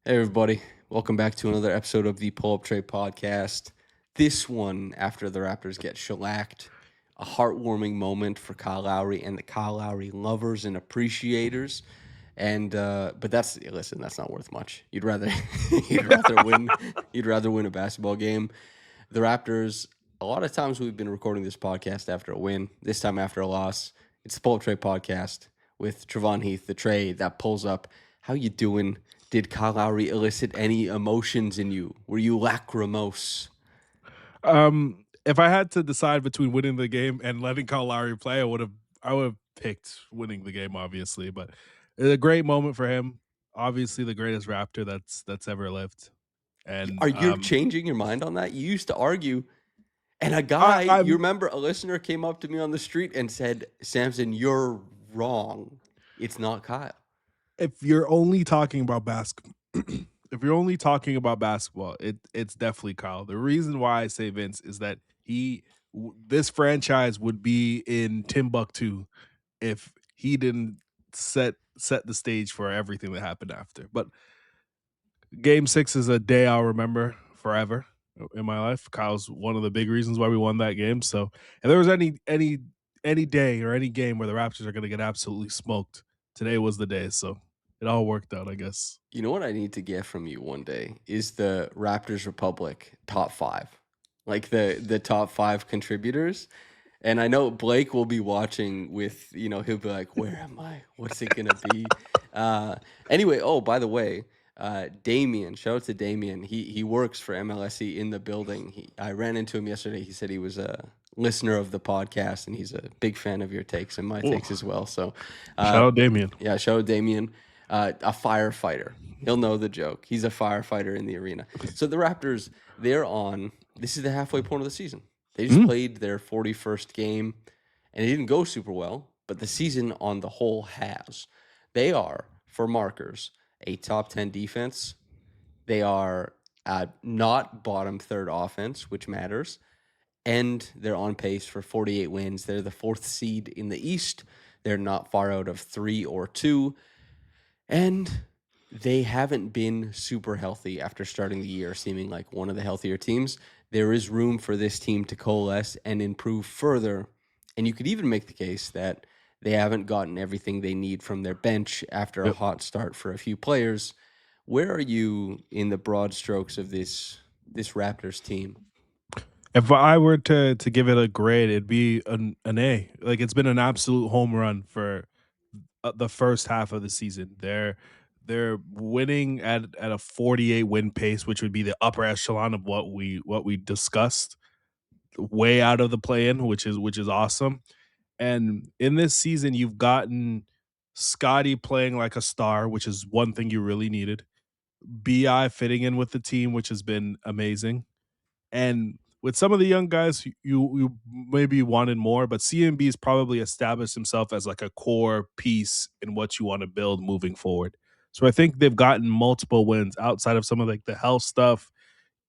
Hey, everybody. Welcome back to another episode of the Pull Up Trade Podcast. This one, after the Raptors get shellacked, a heartwarming moment for Kyle Lowry and the Kyle Lowry lovers and appreciators. But that's not worth much. You'd rather you'd rather win you'd rather win a basketball game. The Raptors, a lot of times we've been recording this podcast after a win, this time after a loss. It's the Pull Up Trade Podcast with Trevon Heath, the trade that pulls up. How you doing? Did Kyle Lowry elicit any emotions in you? Were you lachrymose? If I had to decide between winning the game and letting Kyle Lowry play, I would have picked winning the game, obviously. But it's a great moment for him. Obviously, the greatest Raptor that's ever lived. And Are you changing your mind on that? You used to argue, and a I, guy, you I'm remember, a listener came up to me on the street and said, "Samson, you're wrong. It's not Kyle." if you're only talking about basketball, if you're only talking about basketball, it's definitely Kyle. The reason why I say Vince is that this franchise would be in Timbuktu if he didn't set the stage for everything that happened after. But Game 6 is a day I'll remember forever in my life. Kyle's one of the big reasons why we won that game. So, if there was any day or any game where the Raptors are going to get absolutely smoked, today was the day. So, it all worked out, I guess. You know what I need to get from you one day is the Raptors Republic top five, like the top five contributors. And I know Blake will be watching with, he'll be like, "Where am I? What's it gonna be?" Uh, anyway, oh, by the way, Damien, shout out to Damien. He works for MLSE in the building. I ran into him yesterday. He said he was a listener of the podcast and he's a big fan of your takes and my Ooh, takes as well. So, shout uh, out Damien. yeah, shout out Damien, a firefighter. He'll know the joke. He's a firefighter in the arena. So the Raptors, this is the halfway point of the season. They just Mm. played their 41st game, and it didn't go super well, but the season on the whole has. They are, for markers, a top 10 defense. They are not bottom third offense, which matters, and they're on pace for 48 wins. They're the fourth seed in the East. They're not far out of 3 or 2. And they haven't been super healthy after starting the year, seeming like one of the healthier teams. There is room for this team to coalesce and improve further. And you could even make the case that they haven't gotten everything they need from their bench after a Yep. hot start for a few players. Where are you in the broad strokes of this Raptors team? If I were to give it a grade, it'd be an A. Like it's been an absolute home run for the first half of the season. They're winning at a 48 win pace, which would be the upper echelon of what we discussed, way out of the play in, which is awesome. And in this season, you've gotten Scotty playing like a star, which is one thing you really needed. Bi fitting in with the team, which has been amazing. And with some of the young guys, you maybe wanted more, but CMB's probably established himself as like a core piece in what you want to build moving forward. So I think they've gotten multiple wins outside of some of like the health stuff,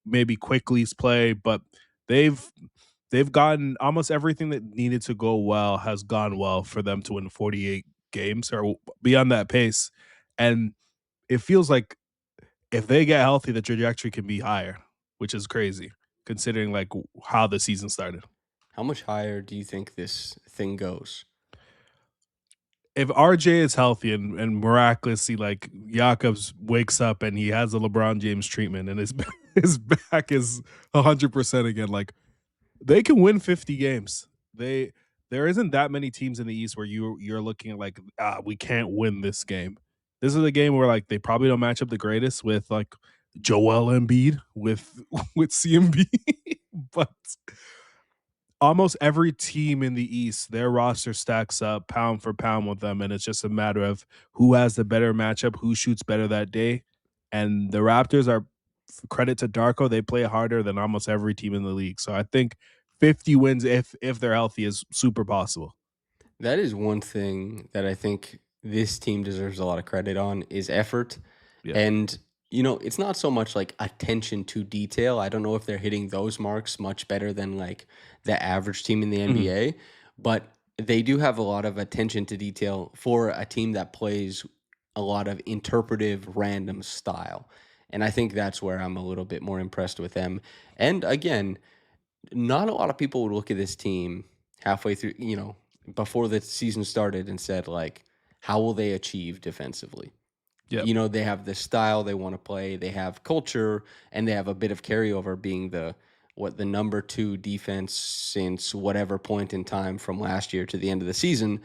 maybe Quickly's play, but they've they've gotten almost everything that needed to go well has gone well for them to win 48 games or be on that pace. And it feels like if they get healthy, the trajectory can be higher, which is crazy considering like how the season started. How much higher do you think this thing goes? If RJ is healthy and miraculously like Jakobs wakes up and he has a LeBron James treatment and his his back is 100% again, like they can win 50 games. There isn't that many teams in the East where you're looking at like we can't win this game. This is a game where like they probably don't match up the greatest with like Joel Embiid with with CMB, but almost every team in the East, their roster stacks up pound for pound with them, and it's just a matter of who has the better matchup, who shoots better that day. And the Raptors are, credit to Darko, they play harder than almost every team in the league. So I think 50 wins if they're healthy is super possible. That is one thing that I think this team deserves a lot of credit on is effort. Yeah. And it's not so much like attention to detail. I don't know if they're hitting those marks much better than like the average team in the Mhm. NBA, but they do have a lot of attention to detail for a team that plays a lot of interpretive random style. And I think that's where I'm a little bit more impressed with them. And again, not a lot of people would look at this team halfway through, before the season started and said, like, how will they achieve defensively? Yep. They have this style they want to play, they have culture, and they have a bit of carryover being the number 2 defense since whatever point in time from last year to the end of the season.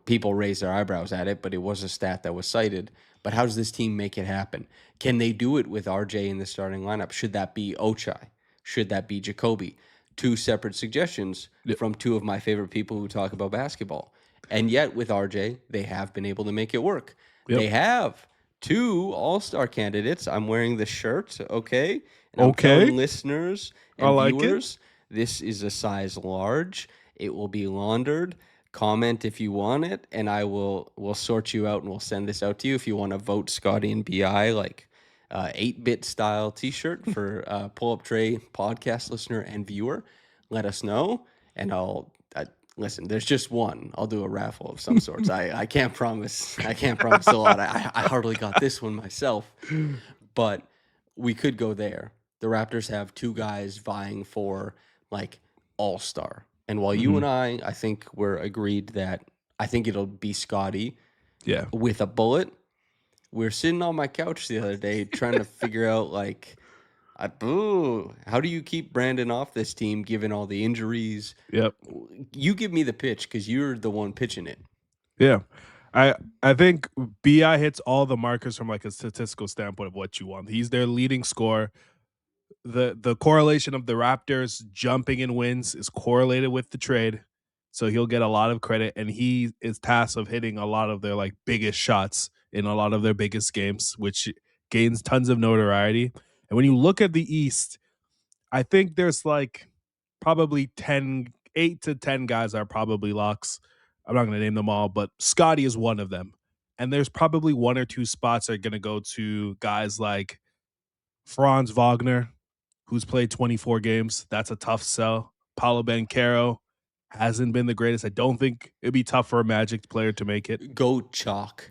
People raise their eyebrows at it, but it was a stat that was cited. But how does this team make it happen? Can they do it with RJ in the starting lineup? Should that be Ochai? Should that be Jacoby? 2 separate suggestions Yep. from 2 of my favorite people who talk about basketball. And yet with RJ, they have been able to make it work. Yep. They have 2 all-star candidates. I'm wearing the shirt, okay? And I'm Okay. telling listeners I and like it. viewers, this is a size large. It will be laundered. Comment if you want it, and we'll sort you out and we'll send this out to you if you want to vote Scottie and BI, like 8-bit style t-shirt for Pull Up Tray podcast listener and viewer. Let us know, and listen, there's just one. I'll do a raffle of some sorts. I can't promise. I can't promise a lot. I hardly got this one myself, but we could go there. The Raptors have 2 guys vying for like all-star. And while you and I think we're agreed that I think it'll be Scottie Yeah. with a bullet, we were sitting on my couch the other day trying to figure out like, how do you keep Brandon off this team given all the injuries? Yep. You give me the pitch because you're the one pitching it. Yeah. I think BI hits all the markers from like a statistical standpoint of what you want. He's their leading scorer. The correlation of the Raptors jumping in wins is correlated with the trade. So he'll get a lot of credit, and he is tasked of hitting a lot of their like biggest shots in a lot of their biggest games, which gains tons of notoriety. And when you look at the East, I think there's like probably 8 to 10 guys are probably locks. I'm not going to name them all, but Scottie is one of them. And there's probably 1 or 2 spots that are going to go to guys like Franz Wagner, who's played 24 games. That's a tough sell. Paolo Banchero hasn't been the greatest. I don't think it'd be tough for a Magic player to make it. Go chalk.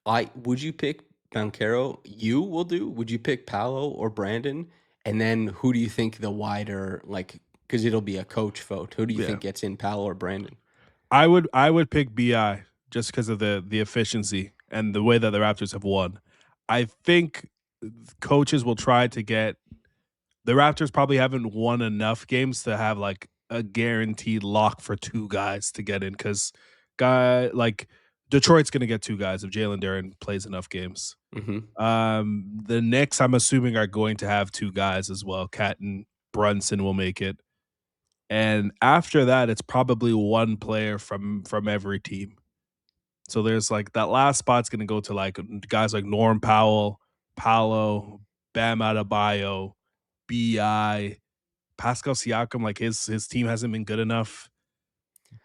Would you pick Banchero? You will do. Would you pick Paolo or Brandon? And then who do you think the wider, like, because it'll be a coach vote. Who do you think gets in, Paolo or Brandon? I would pick BI just because of the efficiency and the way that the Raptors have won. I think coaches will try to get the Raptors probably haven't won enough games to have like a guaranteed lock for 2 guys to get in, because like Detroit's going to get 2 guys if Jalen Duren plays enough games. The Knicks, I'm assuming, are going to have 2 guys as well. Cat and Brunson will make it. And after that, it's probably 1 player from every team. So there's like that last spot's going to go to like guys like Norm Powell, Paolo, Bam Adebayo, BI, Pascal Siakam. Like his team hasn't been good enough.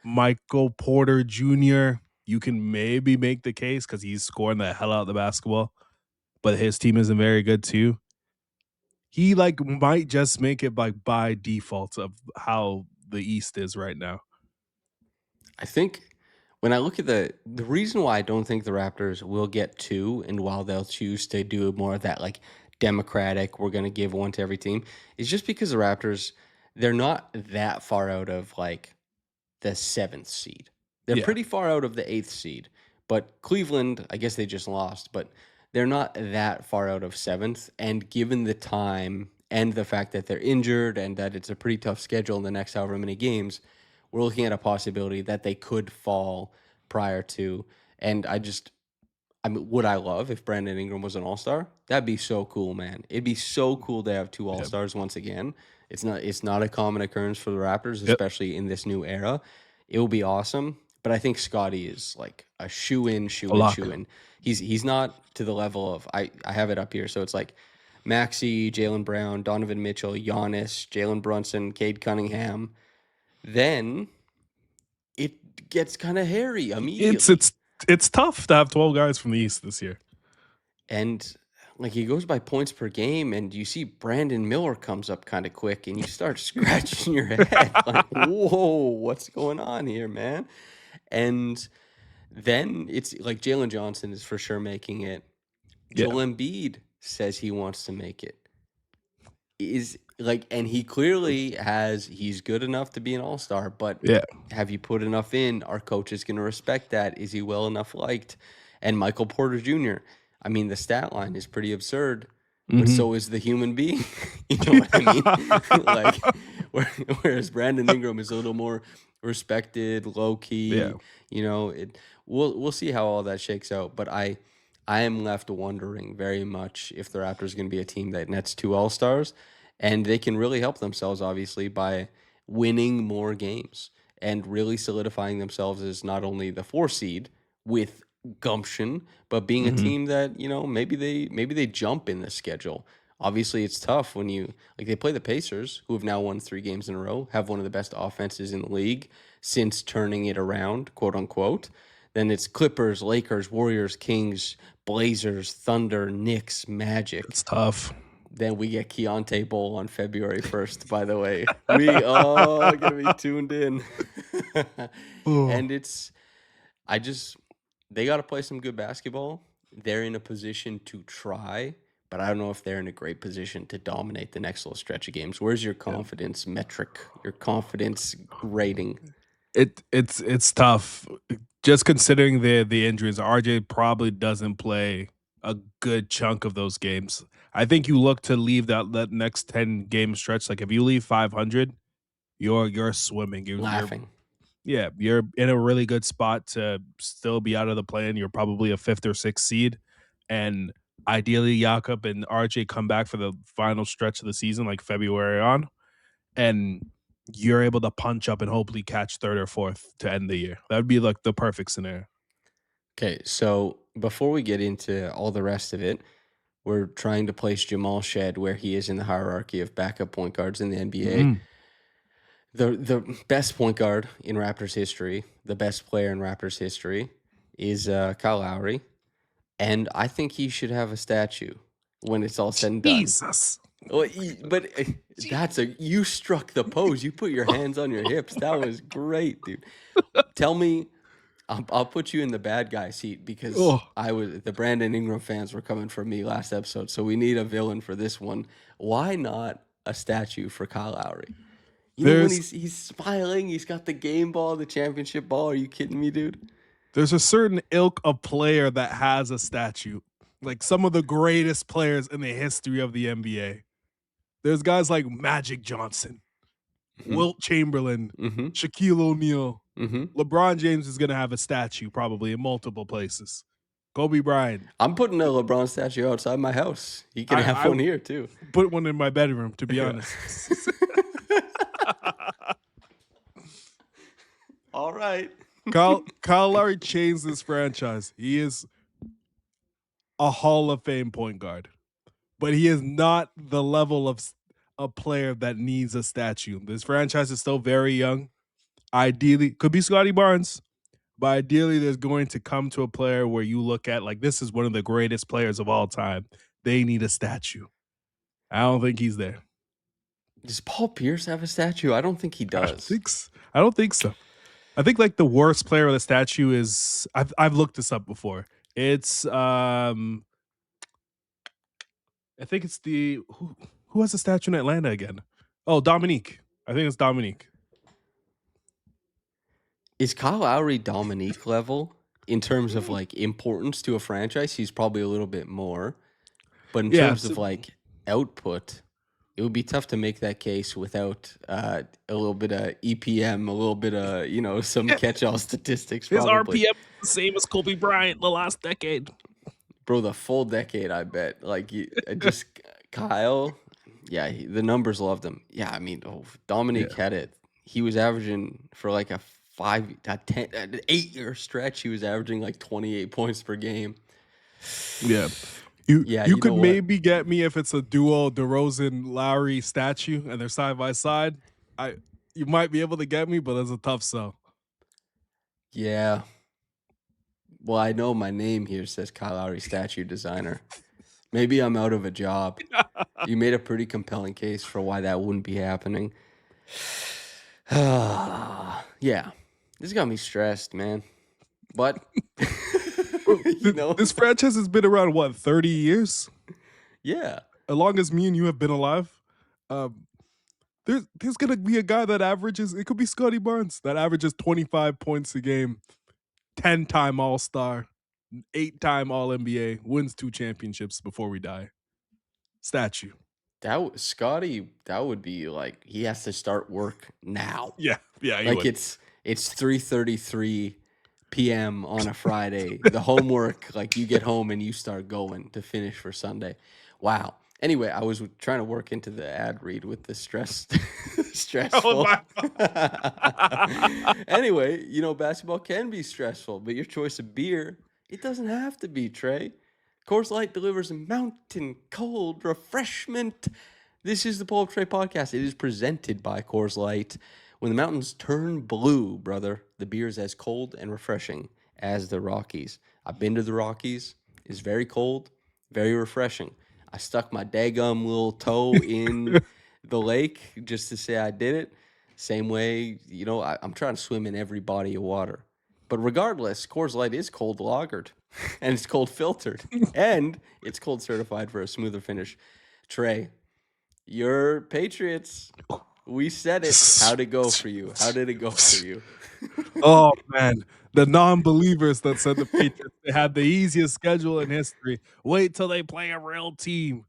Michael Porter Jr., you can maybe make the case because he's scoring the hell out of the basketball, but his team isn't very good too. He like might just make it like by default of how the East is right now. I think when I look at the reason why I don't think the Raptors will get 2, and while they'll choose to do more of that like democratic, we're going to give 1 to every team, is just because the Raptors, they're not that far out of like the 7th seed. They're pretty far out of the 8th seed. But Cleveland, I guess they just lost, but they're not that far out of 7th. And given the time and the fact that they're injured and that it's a pretty tough schedule in the next however many games, we're looking at a possibility that they could fall prior to. And would I love if Brandon Ingram was an all-star? That'd be so cool, man. It'd be so cool to have 2 all-stars once again. It's not a common occurrence for the Raptors, especially in this new era. It will be awesome. But I think Scottie is like a shoe-in. He's not to the level of I have it up here. So it's like Maxey, Jaylen Brown, Donovan Mitchell, Giannis, Jalen Brunson, Cade Cunningham. Then it gets kind of hairy immediately. It's tough to have 12 guys from the East this year. And like he goes by points per game, and you see Brandon Miller comes up kind of quick, and you start scratching your head like, whoa, what's going on here, man? And Then it's like Jalen Johnson is for sure making it. Yeah. Joel Embiid says he wants to make it. Is like, and he clearly he's good enough to be an all-star, but Yeah. have you put enough in? Our coach is going to respect that. Is he well enough liked? And Michael Porter Jr., I mean, the stat line is pretty absurd, but so is the human being. You know what I mean? Like, whereas Brandon Ingram is a little more respected, low Yeah. key. You know, we'll see how all that shakes out. But I am left wondering very much if the Raptors are going to be a team that nets 2 All-Stars, and they can really help themselves, obviously, by winning more games and really solidifying themselves as not only the 4 seed with gumption, but being a team that, you know, maybe they jump in the schedule. Obviously, it's tough when they play the Pacers, who have now won 3 games in a row, have one of the best offenses in the league since turning it around, quote unquote. Then it's Clippers, Lakers, Warriors, Kings, Blazers, Thunder, Knicks, Magic. It's tough. Then we get Keontae Bowl on February 1st, by the way. We all going to be tuned in. And they got to play some good basketball. They're in a position to try, but I don't know if they're in a great position to dominate the next little stretch of games. Where's your confidence metric, your confidence rating? It's tough. Just considering the injuries, RJ probably doesn't play a good chunk of those games. I think you look to leave that next 10 game stretch. Like if you leave 500, you're swimming. Laughing. You're in a really good spot to still be out of the play-in. You're probably a 5th or 6th seed, and ideally Jakob and RJ come back for the final stretch of the season, like February on, and you're able to punch up and hopefully catch 3rd or 4th to end the year. That would be like the perfect scenario. Okay, so before we get into all the rest of it, we're trying to place Jamal Shead where he is in the hierarchy of backup point guards in the NBA. The best point guard in Raptors history, the best player in Raptors history, is Kyle Lowry, and I think he should have a statue when it's all said and done. Jesus. Well, but you struck the pose. You put your hands on your hips. That was great, dude. Tell me, I'll put you in the bad guy seat because the Brandon Ingram fans were coming for me last episode, so we need a villain for this one. Why not a statue for Kyle Lowry? You know when he's smiling, he's got the game ball, the championship ball. Are you kidding me, dude? There's a certain ilk of player that has a statue. Like some of the greatest players in the history of the NBA. There's guys like Magic Johnson, Wilt Chamberlain, Shaquille O'Neal. LeBron James is going to have a statue probably in multiple places. Kobe Bryant. I'm putting a LeBron statue outside my house. You can have one here too. Put one in my bedroom, to be honest. All right. Kyle Lowry changed this franchise. He is a Hall of Fame point guard, but he is not the level of a player that needs a statue. This franchise is still very young. Ideally, could be Scottie Barnes, but ideally there's going to come to a player where you look at like this is one of the greatest players of all time. They need a statue. I don't think he's there. Does Paul Pierce have a statue? I don't think he does. I don't think so. I think like the worst player with a statue is I've looked this up before. It's I think it's who has a statue in Atlanta again? Oh, Dominique. I think it's Dominique. Is Kyle Lowry Dominique level in terms of like importance to a franchise? He's probably a little bit more, but in terms of like output, it would be tough to make that case without a little bit of EPM, a little bit of some catch-all statistics. Probably. His RPM is the same as Kobe Bryant the last decade. Bro, the full decade, I bet. Like just Kyle, yeah, the numbers loved him. Yeah, I mean, Dominique had it. He was averaging for like a 8-year stretch. He was averaging like 28 points per game. Yeah. You could maybe get me if it's a duo DeRozan Lowry statue and they're side by side. You might be able to get me, but it's a tough sell. Yeah. Well, I know my name here says Kyle Lowry statue designer. Maybe I'm out of a job. You made a pretty compelling case for why that wouldn't be happening. Yeah. This got me stressed, man. But Bro, you know, this franchise has been around what 30 years? yeah, As long as me and you have been alive. Um, there's gonna be a guy that averages. It could be Scottie Barnes that averages 25 points a game, 10-time All Star, 8-time All NBA, wins 2 championships before we die. Statue. Scotty, that would be like he has to start work now. Yeah, yeah, he Like would. it's 3:33 p.m. on a Friday. The homework, like you get home and you start going to finish for Sunday. Wow. Anyway, I was trying to work into the ad read with the Oh stressful. my Anyway, basketball can be stressful, but your choice of beer, it doesn't have to be, Trey. Coors Light delivers mountain cold refreshment. This is the Pull Up Trey podcast. It is presented by Coors Light. When the mountains turn blue, brother, the beer is as cold and refreshing as the Rockies. I've been to the Rockies. It's very cold, very refreshing. I stuck my daggum little toe in the lake just to say I did it. Same way, I'm trying to swim in every body of water. But regardless, Coors Light is cold lagered and it's cold filtered and it's cold certified for a smoother finish. Trey, your Patriots, we said it. How'd it go for you? How did it go for you? Oh man, the non-believers that said the Patriots they had the easiest schedule in history. Wait till they play a real team.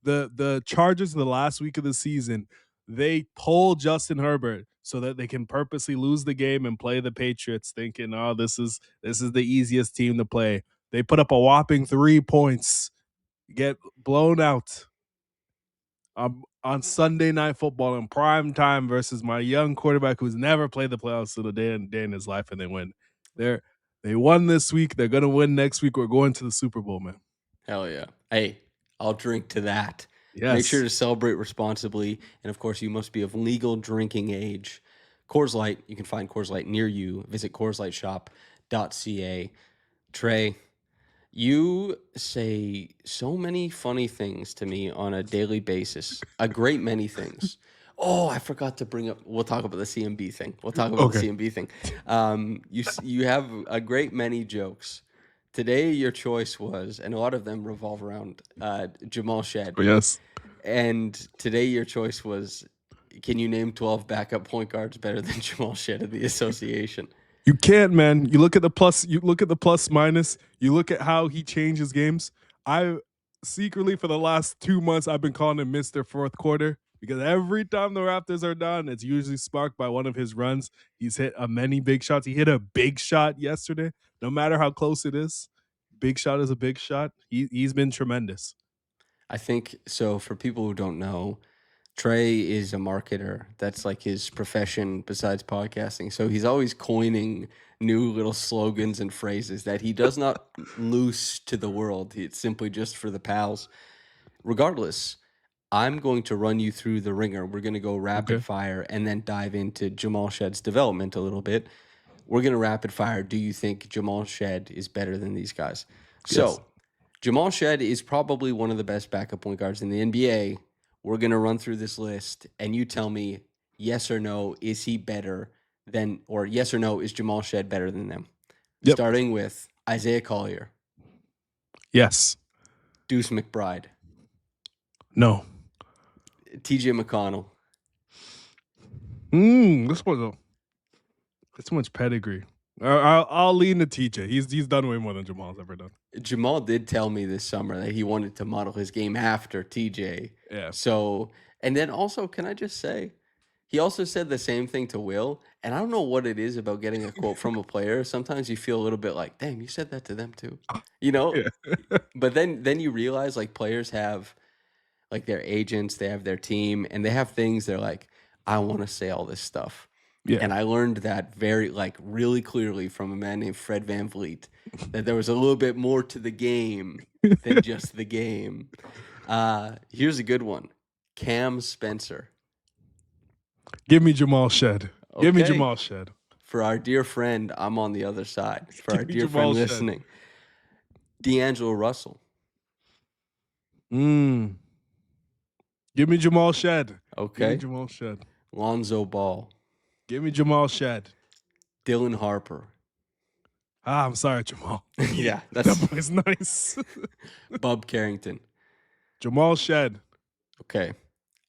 The Chargers the last week of the season, they pulled Justin Herbert so that they can purposely lose the game and play the Patriots, thinking, "Oh, this is the easiest team to play." They put up a whopping 3 points, get blown out on Sunday Night Football in prime time versus my young quarterback who's never played the playoffs in a day in his life, and they win. They won this week. They're gonna win next week. We're going to the Super Bowl, man. Hell yeah. Hey, I'll drink to that. Make sure Yes. to celebrate responsibly. And of course, you must be of legal drinking age. Coors Light, you can find Coors Light near you. Visit CoorsLightShop.ca. Trey, you say so many funny things to me on a daily basis, a great many things. Oh, I forgot to bring up. We'll talk about the CMB thing. We'll talk about the Okay. CMB thing. You have a great many jokes. Today, your choice was, and a lot of them revolve around Jamal Shead. Yes. And today, your choice was, can you name 12 backup point guards better than Jamal Shead of the association? You can't, man. You look at the plus, you look at the plus minus, you look at how he changes games. I secretly for the last 2 months I've been calling him Mr. Fourth Quarter because every time the Raptors are down, it's usually sparked by one of his runs. He's hit a many big shots. He hit a big shot yesterday. No matter how close it is, big shot is a big shot. He's been tremendous. I think so. For people who don't know, Trey is a marketer. That's like his profession besides podcasting. So he's always coining new little slogans and phrases that he does not loose to the world. It's simply just for the pals. Regardless, I'm going to run you through the ringer. We're going to go rapid Okay. fire and then dive into Jamal Shead's development a little bit. We're going to rapid fire. Do you think Jamal Shead is better than these guys? Yes. So, Jamal Shead is probably one of the best backup point guards in the NBA. We're going to run through this list and you tell me yes or no, is he better than, or yes or no, is Jamal Shead better than them? Yep. Starting with Isaiah Collier, Yes. Deuce McBride, No. TJ McConnell, This was too much pedigree. I'll lean to TJ. He's done way more than Jamal's ever done. Jamal did tell me this summer that he wanted to model his game after TJ. Yeah. So, and then also, can I just say, he also said the same thing to Will. And I don't know what it is about getting a quote from a player. Sometimes you feel a little bit like, damn, you said that to them too. You know? Yeah. But then you realize like players have like their agents, they have their team, and they have things they're like, I want to say all this stuff. Yeah. And I learned that really clearly from a man named Fred Van Vliet, that there was a little bit more to the game than just the game. Here's a good one. Cam Spencer. Give me Jamal Shead. Give me Okay. Jamal Shead. For our dear friend, I'm on the other side. For our Give me dear Jamal friend Shead. listening. D'Angelo Russell. Give me Jamal Shead. Give me Okay. Jamal Shead. Lonzo Ball. Give me Jamal Shead. Dylan Harper. I'm sorry, Jamal. Yeah, That that's boy's nice. Bub Carrington. Jamal Shead. Okay.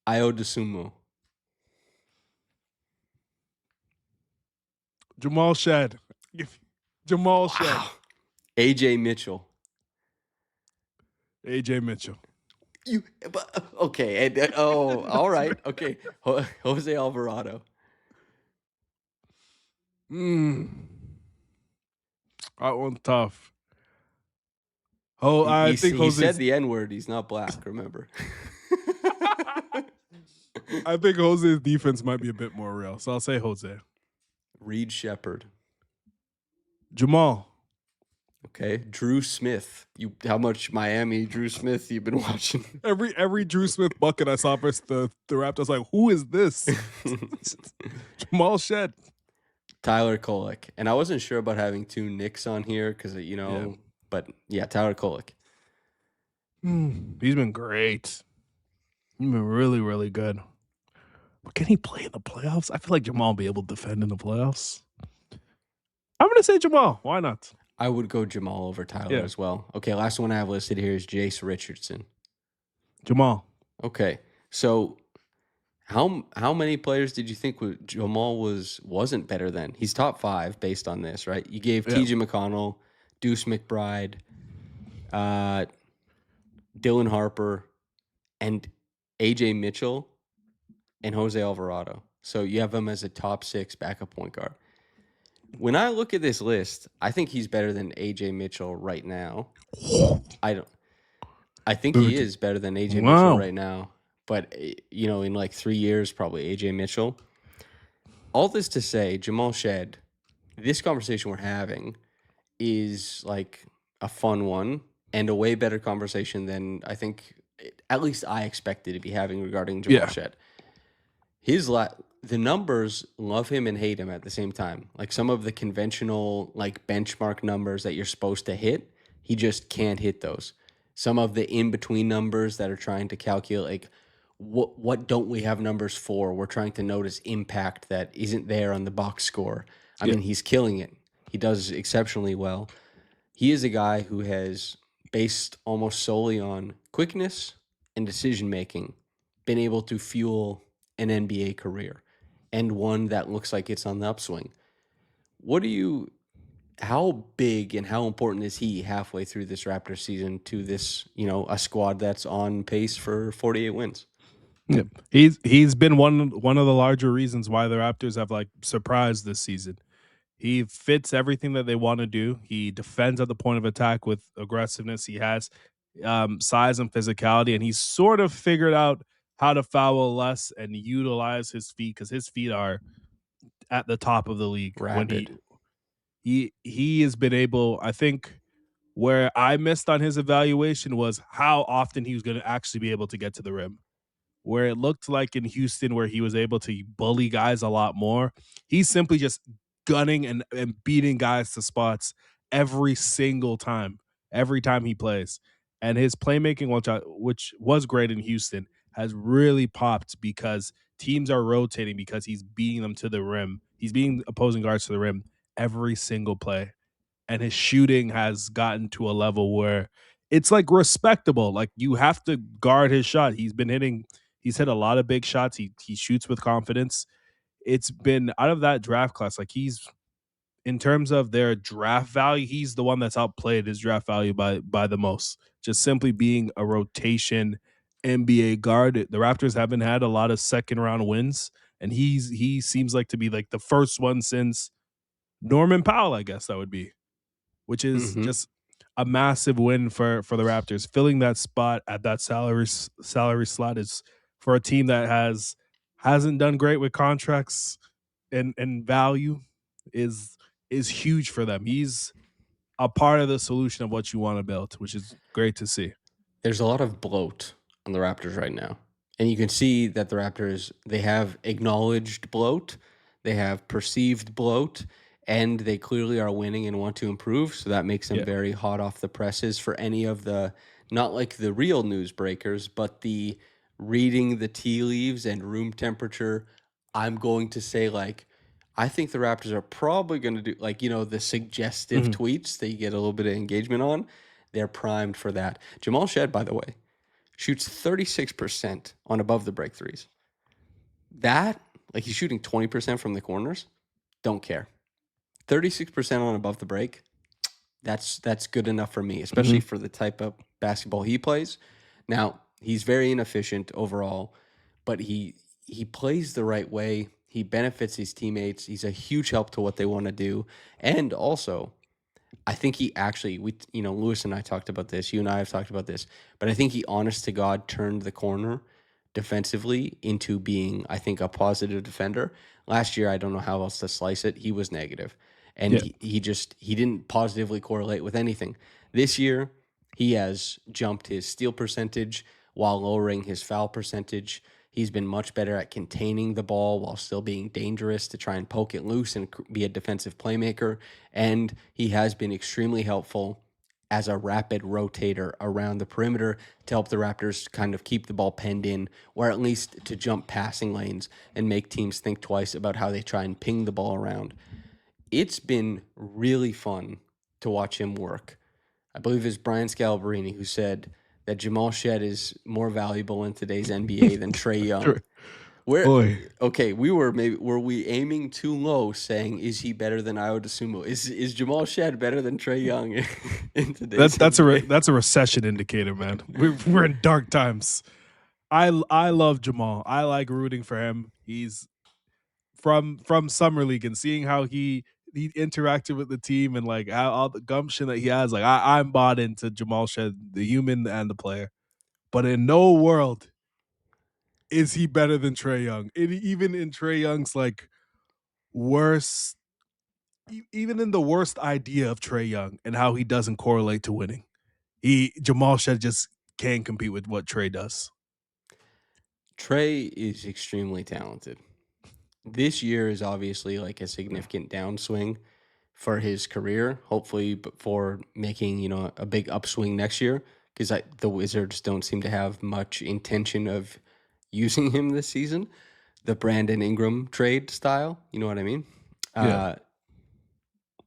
Io DeSumo. Jamal Shead. Jamal Shead. Wow. AJ Mitchell. AJ Mitchell. You but okay, and oh, all right. Okay. Jose Alvarado. Mm, that one's tough. Oh, I think He said Jose's. the N-word. He's not black, remember. I think Jose's defense might be a bit more real, so I'll say Jose. Reed Shepard. Jamal. Okay. Drew Smith. You how much Miami Drew Smith you've been watching? Every Drew Smith bucket I saw versus the Raptors, like, who is this? Jamal Shead. Tyler Kolek. And I wasn't sure about having two Knicks on here because but yeah, Tyler Kolek. He's been great. He's been really, really good. But can he play in the playoffs? I feel like Jamal will be able to defend in the playoffs. I'm gonna say Jamal. Why not? I would go Jamal over Tyler as well. Okay, last one I have listed here is Jace Richardson. Jamal. Okay, so how many players did you think Jamal wasn't better than? He's top 5 based on this, right? You gave T.J. McConnell, Deuce McBride, Dylan Harper, and A.J. Mitchell, and Jose Alvarado. So you have him as a top 6 backup point guard. When I look at this list, I think he's better than A.J. Mitchell right now. I think he is better than A.J. Mitchell right now. But, in like 3 years, probably A.J. Mitchell. All this to say, Jamal Shead, this conversation we're having is like a fun one and a way better conversation than I think, at least I expected to be having regarding Jamal Shead. The numbers love him and hate him at the same time. Like some of the conventional like benchmark numbers that you're supposed to hit, he just can't hit those. Some of the in-between numbers that are trying to calculate like what don't we have numbers for? We're trying to notice impact that isn't there on the box score. I mean, he's killing it. He does exceptionally well. He is a guy who has, based almost solely on quickness and decision making, been able to fuel an NBA career and one that looks like it's on the upswing. How big and how important is he halfway through this Raptors season to this, a squad that's on pace for 48 wins? Yeah. He's been one of the larger reasons why the Raptors have like surprised this season. He fits everything that they want to do. He defends at the point of attack with aggressiveness. He has size and physicality, and he's sort of figured out how to foul less and utilize his feet because his feet are at the top of the league. Rapid. When he has been able, I think, where I missed on his evaluation was how often he was going to actually be able to get to the rim. Where it looked like in Houston, where he was able to bully guys a lot more, he's simply just gunning and beating guys to spots every single time, every time he plays. And his playmaking, which was great in Houston, has really popped because teams are rotating because he's beating them to the rim. He's beating opposing guards to the rim every single play. And his shooting has gotten to a level where it's like respectable. Like you have to guard his shot. He's hit a lot of big shots. He shoots with confidence. It's been out of that draft class. Like he's, in terms of their draft value, he's the one that's outplayed his draft value by the most. Just simply being a rotation NBA guard. The Raptors haven't had a lot of second round wins, and he seems like to be like the first one since Norman Powell, I guess that would be, which is just a massive win for the Raptors. Filling that spot at that salary slot is for a team that hasn't done great with contracts and value is huge for them. He's a part of the solution of what you want to build, which is great to see. There's a lot of bloat on the Raptors right now. And you can see that the Raptors, they have acknowledged bloat, they have perceived bloat, and they clearly are winning and want to improve. So that makes them very hot off the presses for any of the, not like the real news breakers, but the reading the tea leaves and room temperature. I'm going to say like, I think the Raptors are probably going to do like, the suggestive Mhm. tweets that you get a little bit of engagement on. They're primed for that. Jamal Shead, by the way, shoots 36% on above the break threes. That, like he's shooting 20% from the corners. Don't care. 36% on above the break. That's good enough for me, especially Mhm. for the type of basketball he plays. Now, he's very inefficient overall, but he plays the right way. He benefits his teammates. He's a huge help to what they want to do. And also, I think he actually Lewis and I talked about this. You and I have talked about this, but I think he honest to God turned the corner defensively into being, I think, a positive defender. Last year, I don't know how else to slice it. He was negative, and Yeah. he didn't positively correlate with anything. This year, he has jumped his steal percentage while lowering his foul percentage. He's been much better at containing the ball while still being dangerous to try and poke it loose and be a defensive playmaker. And he has been extremely helpful as a rapid rotator around the perimeter to help the Raptors kind of keep the ball penned in, or at least to jump passing lanes and make teams think twice about how they try and ping the ball around. It's been really fun to watch him work. I believe it's Brian Scalabrine who said that Jamal Shead is more valuable in today's NBA than Trae Young. Sure. Where Boy, okay, were we aiming too low saying is he better than Io DeSumo? Is Jamal Shead better than Trae Young in today's NBA? that's a recession indicator, man. We're in dark times. I love Jamal. I like rooting for him. He's from summer league and seeing how he interacted with the team and like how all the gumption that he has. Like I'm bought into Jamal Shed, the human and the player. But in no world is he better than Trey Young. Even in Trey Young's like worst, even in the worst idea of Trey Young and how he doesn't correlate to winning, he Jamal Shed just can't compete with what Trey does. Trae is extremely talented. This year is obviously like a significant downswing for his career. Hopefully, before making a big upswing next year, because the Wizards don't seem to have much intention of using him this season. The Brandon Ingram trade style, you know what I mean? Yeah. Uh,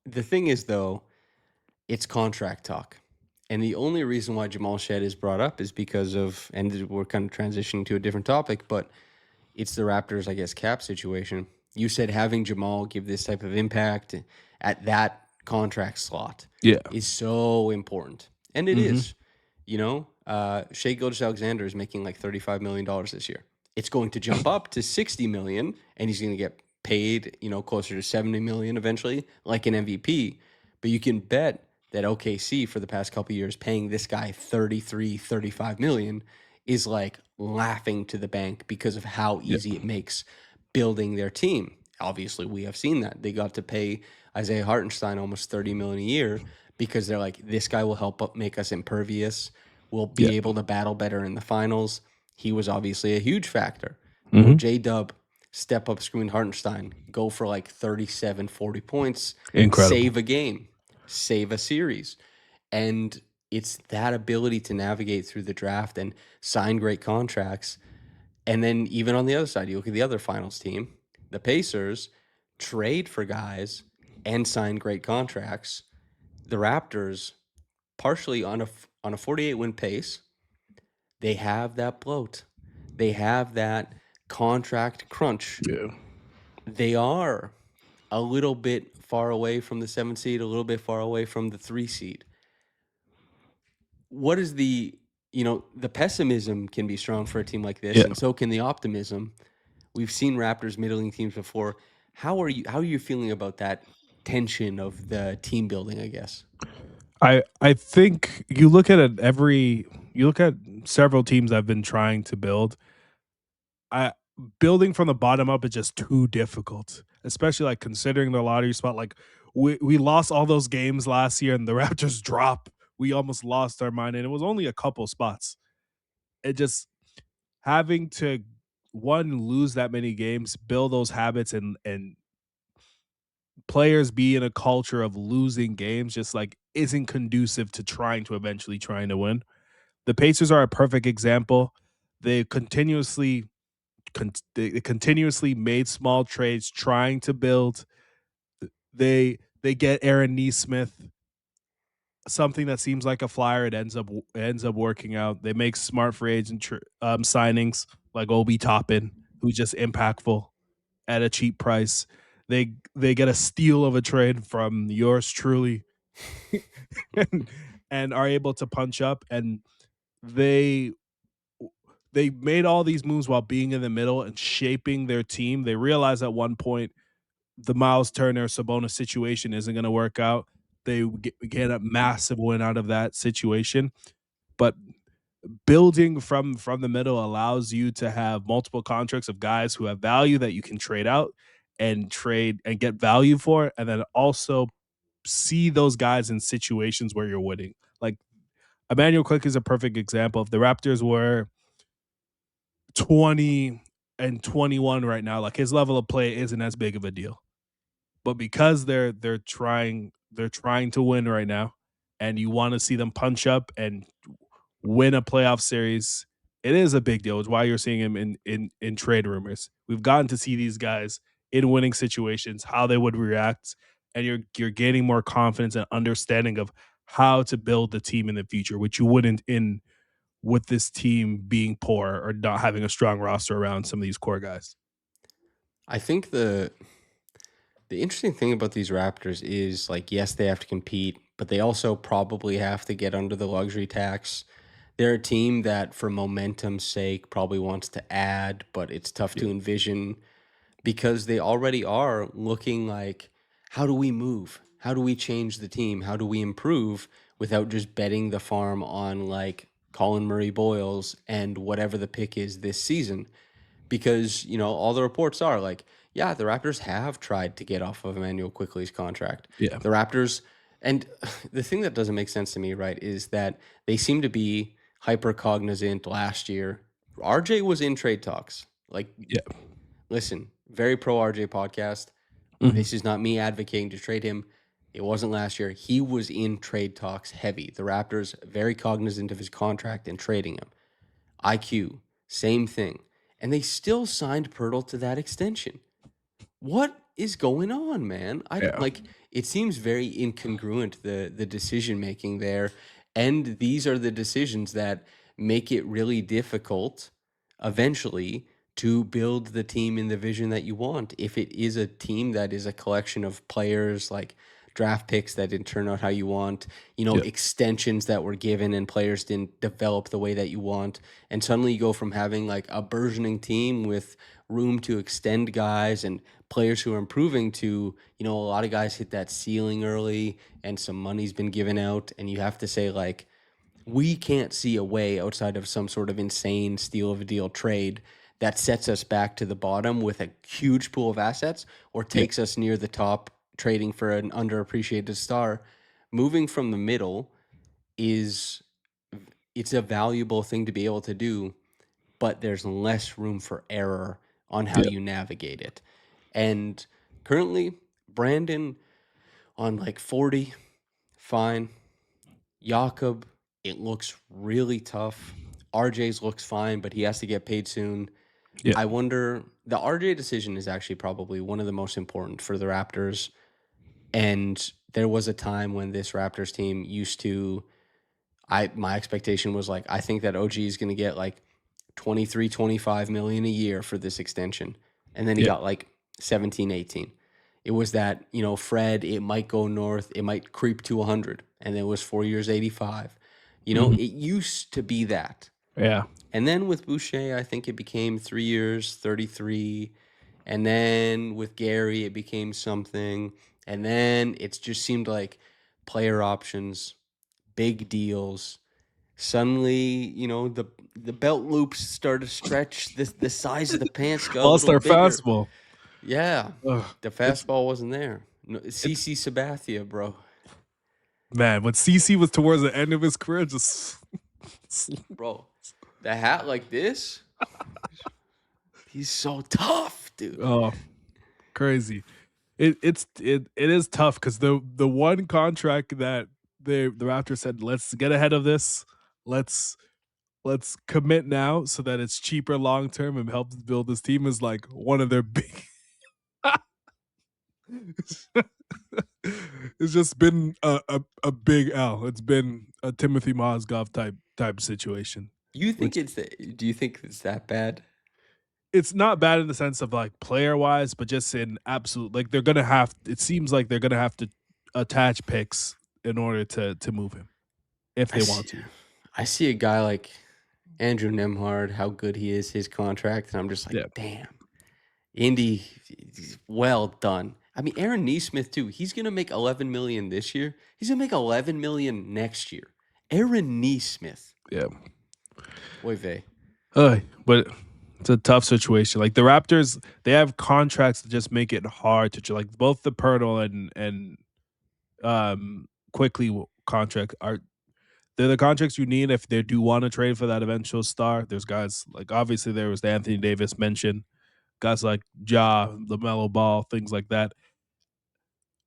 the thing is, though, it's contract talk. And the only reason why Jamal Shead is brought up is because of, and we're kind of transitioning to a different topic, but it's the Raptors, I guess, cap situation. You said having Jamal give this type of impact at that contract slot Yeah. is so important. And it Mm-hmm. is. Shea Gilgeous-Alexander is making like $35 million this year. It's going to jump up to 60 million, and he's going to get paid, closer to 70 million eventually, like an MVP. But you can bet that OKC for the past couple of years paying this guy 33, 35 million is like laughing to the bank because of how Yeah. easy it makes building their team. Obviously, we have seen that. They got to pay Isaiah Hartenstein almost 30 million a year because they're like, this guy will help make us impervious. We'll Yeah. be able to battle better in the finals. He was obviously a huge factor. Mm-hmm. J Dub step up screen Hartenstein, go for like 37, 40 points, Incredible. save a game, save a series. And it's that ability to navigate through the draft and sign great contracts. And then even on the other side, you look at the other finals team, the Pacers trade for guys and sign great contracts. The Raptors, partially on a 48 win pace, they have that bloat. They have that contract crunch. Yeah. They are a little bit far away from the 7 seed, a little bit far away from the 3 seed. What is the pessimism can be strong for a team like this, Yeah. and so can the optimism. We've seen Raptors middling teams before. How are you feeling about that tension of the team building, I guess? I think you look at it you look at several teams I've been trying to build. I building from the bottom up is just too difficult, especially like considering the lottery spot. Like we lost all those games last year and the Raptors drop. We almost lost our mind and it was only a couple spots. It just having to one lose that many games, build those habits and players be in a culture of losing games just like isn't conducive to trying to win. The Pacers are a perfect example. They continuously they continuously made small trades trying to build. They get Aaron Neesmith, something that seems like a flyer. It ends up working out. They make smart free agent signings like Obi Toppin, who's just impactful at a cheap price. They get a steal of a trade from yours truly, and, and are able to punch up. And they they made all these moves while being in the middle and shaping their team. They realized at one point the Miles Turner Sabonis situation isn't going to work out. They get a massive win out of that situation. But building from the middle allows you to have multiple contracts of guys who have value that you can trade out and trade and get value for, and then also see those guys in situations where you're winning. Like Emmanuel Quick is a perfect example. If the Raptors were 20-21 right now, like his level of play isn't as big of a deal. But because they're trying to win right now, and you want to see them punch up and win a playoff series, it is a big deal. It's why you're seeing him in trade rumors. We've gotten to see these guys in winning situations, how they would react, and you're gaining more confidence and understanding of how to build the team in the future, which you wouldn't in with this team being poor or not having a strong roster around some of these core guys. I think the interesting thing about these Raptors is like, yes, they have to compete, but they also probably have to get under the luxury tax. They're a team that, for momentum's sake, probably wants to add, but it's tough Yeah, to envision because they already are looking like, how do we move? How do we change the team? How do we improve without just betting the farm on like Colin Murray Boyles and whatever the pick is this season? Because all the reports are like, yeah, the Raptors have tried to get off of Emmanuel Quickley's contract. yeah, The Raptors, and the thing that doesn't make sense to me, right, is that they seem to be hyper cognizant last year. RJ was in trade talks. Like, yeah. listen, very pro RJ podcast. Mhm. This is not me advocating to trade him. It wasn't last year. He was in trade talks heavy. The Raptors very cognizant of his contract and trading him. IQ, same thing. And they still signed Pirtle to that extension. What is going on, man? I Yeah, like it seems very incongruent, the decision making there. And these are the decisions that make it really difficult eventually to build the team in the vision that you want. If it is a team that is a collection of players like draft picks that didn't turn out how you want, yeah, extensions that were given and players didn't develop the way that you want, and suddenly you go from having like a burgeoning team with room to extend guys and players who are improving to, a lot of guys hit that ceiling early and some money's been given out. And you have to say, like, we can't see a way outside of some sort of insane steal of a deal trade that sets us back to the bottom with a huge pool of assets or yeah, takes us near the top trading for an underappreciated star. Moving from the middle is it's a valuable thing to be able to do, but there's less room for error on how yeah, you navigate it. And currently, Brandon on like 40, fine. Jakob, it looks really tough. RJ's looks fine, but he has to get paid soon. yeah, I wonder, the RJ decision is actually probably one of the most important for the Raptors. And there was a time when this Raptors team used to, my expectation was like, I think that OG is going to get like 23, 25 million a year for this extension. And then he yeah, got like 17, 18. It was that, Fred, it might go north, it might creep to 100. And then it was 4 years, 85. mhm, It used to be that. yeah, And then with Boucher, I think it became 3 years, 33. And then with Gary, it became something. And then it just seemed like player options, big deals. Suddenly, the belt loops started to stretch. The size of the pants got a lost little our bigger. fastball. Yeah, Ugh, the it's fastball wasn't there. No, it's CC Sabathia, bro. man, when CC was towards the end of his career, just Bro, the hat like this, he's so tough, dude. oh, crazy. It is tough because the one contract that the Raptors said, let's get ahead of this, let's let's commit now so that it's cheaper long term and helps build this team is like one of their big it's just been a big L. It's been a Timothy Mozgov type situation, You think which it's do you think it's that bad? it's not bad in the sense of like player wise, but just in absolute like they're gonna have. It seems like they're gonna have to attach picks in order to move him if I they see, want to. I see a guy like Andrew Nemhard, how good he is, his contract, and I'm just like, Yeah. damn, Indy, well done. I mean, Aaron Neesmith too. He's gonna make 11 million this year. He's gonna make 11 million next year. Aaron Neesmith, Yeah. oy vey. But it's a tough situation. Like the Raptors, they have contracts that just make it hard to like both the Pirtle and quickly contract are they're the contracts you need if they do want to trade for that eventual star. There's guys like obviously there was the Anthony Davis mention, guys like Ja, LaMelo Ball, things like that.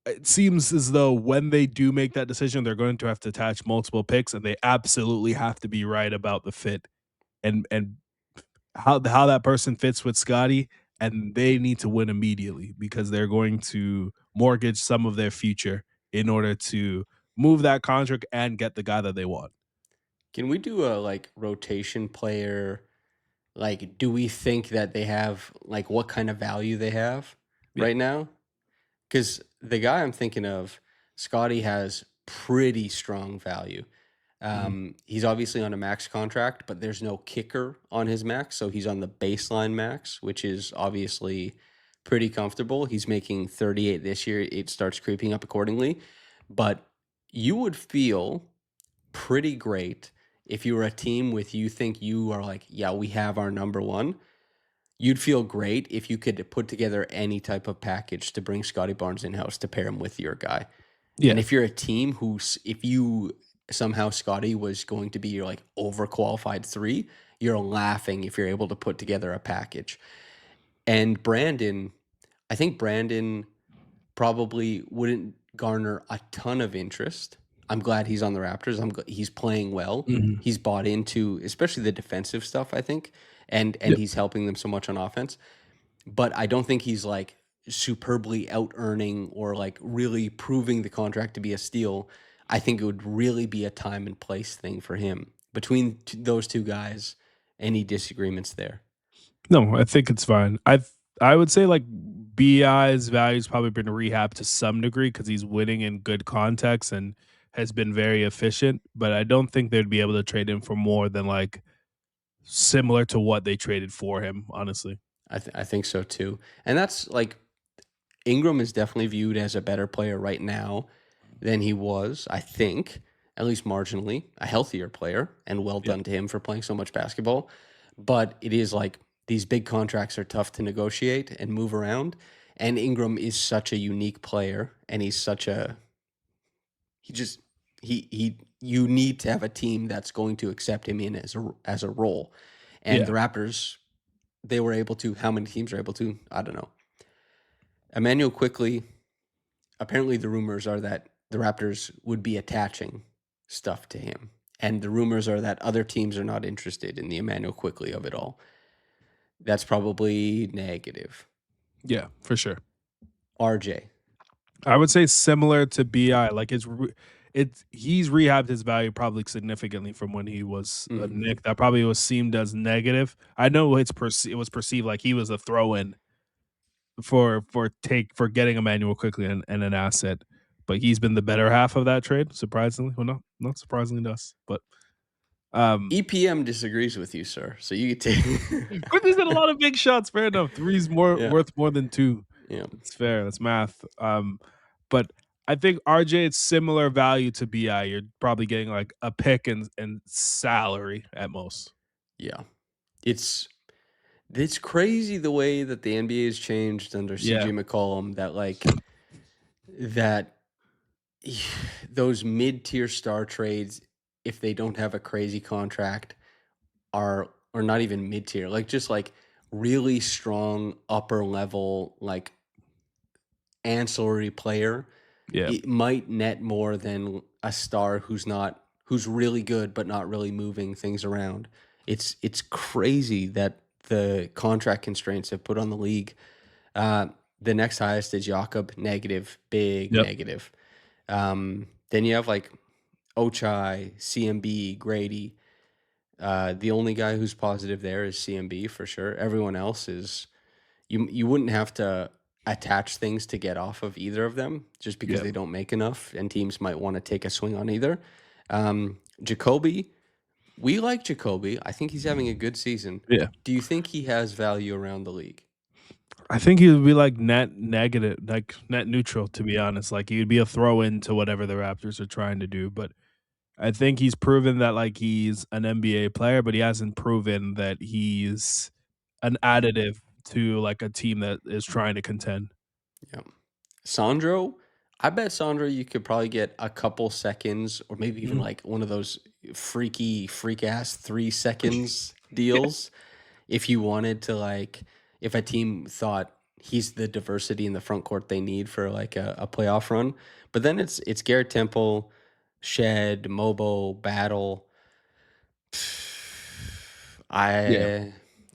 It seems as though when they do make that decision, they're going to have to attach multiple picks, and they absolutely have to be right about the fit and how that person fits with Scotty, and they need to win immediately because they're going to mortgage some of their future in order to move that contract and get the guy that they want. Can we do a like rotation player? Like, do we think that they have like what kind of value they have Yeah. right now? Because the guy I'm thinking of, Scotty, has pretty strong value. Mhm. He's obviously on a max contract, but there's no kicker on his max, so he's on the baseline max, which is obviously pretty comfortable. He's making 38 this year. It starts creeping up accordingly, but you would feel pretty great if you were a team with you think you are like, yeah, we have our number one. You'd feel great if you could put together any type of package to bring Scotty Barnes in house to pair him with your guy. And Yeah. if you're a team who's, if you somehow Scotty was going to be your like overqualified three, you're laughing if you're able to put together a package. And Brandon, I think Brandon probably wouldn't garner a ton of interest. I'm glad he's on the Raptors. He's playing well. Mhm. He's bought into especially the defensive stuff, I think, and Yep. he's helping them so much on offense. But I don't think he's like superbly out earning or like really proving the contract to be a steal. I think it would really be a time and place thing for him. Between those two guys, any disagreements there? No, I think it's fine. I would say like BI's value's probably been rehabbed to some degree because he's winning in good context and has been very efficient. But I don't think they'd be able to trade him for more than like similar to what they traded for him, honestly. I think so too. And that's like Ingram is definitely viewed as a better player right now than he was, I think, at least marginally, a healthier player, and well Yeah. done to him for playing so much basketball. But it is like these big contracts are tough to negotiate and move around. And Ingram is such a unique player, and he's such a he just he you need to have a team that's going to accept him in as a role. And Yeah. the Raptors, they were able to. How many teams are able to? I don't know. Emmanuel quickly. Apparently, the rumors are that the Raptors would be attaching stuff to him, and the rumors are that other teams are not interested in the Emmanuel quickly of it all. That's probably negative. Yeah, for sure. RJ. I would say similar to BI. Like it's he's rehabbed his value probably significantly from when he was a Hmm. Nick. That probably was seemed as negative. I know it was perceived like he was a throw in for getting Emmanuel quickly and an asset, but he's been the better half of that trade. Surprisingly, well, not surprisingly to us, but um, EPM disagrees with you, sir. So you could take. Quickly's had a lot of big shots. Fair enough. Three's more Yeah. worth more than two. Yeah. It's fair. That's math. But I think RJ it's similar value to BI. You're probably getting like a pick and salary at most. Yeah. It's it's crazy the way that the NBA has changed under Yeah. CJ McCollum that like that those mid-tier star trades, if they don't have a crazy contract, are or not even mid-tier, like just like really strong upper level like ancillary player, Yeah. it might net more than a star who's really good but not really moving things around. It's crazy that the contract constraints have put on the league. Uh, the next highest is Jakob, negative, big Yep. negative. Then you have like Ochai, CMB, Grady. The only guy who's positive there is CMB for sure. Everyone else is you wouldn't have to attach things to get off of either of them just because Yep. they don't make enough, and teams might want to take a swing on either. Jacoby, we like Jacoby. I think he's having a good season. Yeah. Do you think he has value around the league? I think he would be like net negative, like net neutral, to be honest. Like he would be a throw in to whatever the Raptors are trying to do. But I think he's proven that like he's an NBA player, but he hasn't proven that he's an additive to like a team that is trying to contend. Yeah. Sandro, I bet Sandro you could probably get a couple seconds or maybe even Mhm. like one of those freak ass 3 seconds Yeah. deals if you wanted to like if a team thought he's the diversity in the front court they need for like a playoff run. But then it's Garrett Temple, Shed, Mobo, Battle. Yeah.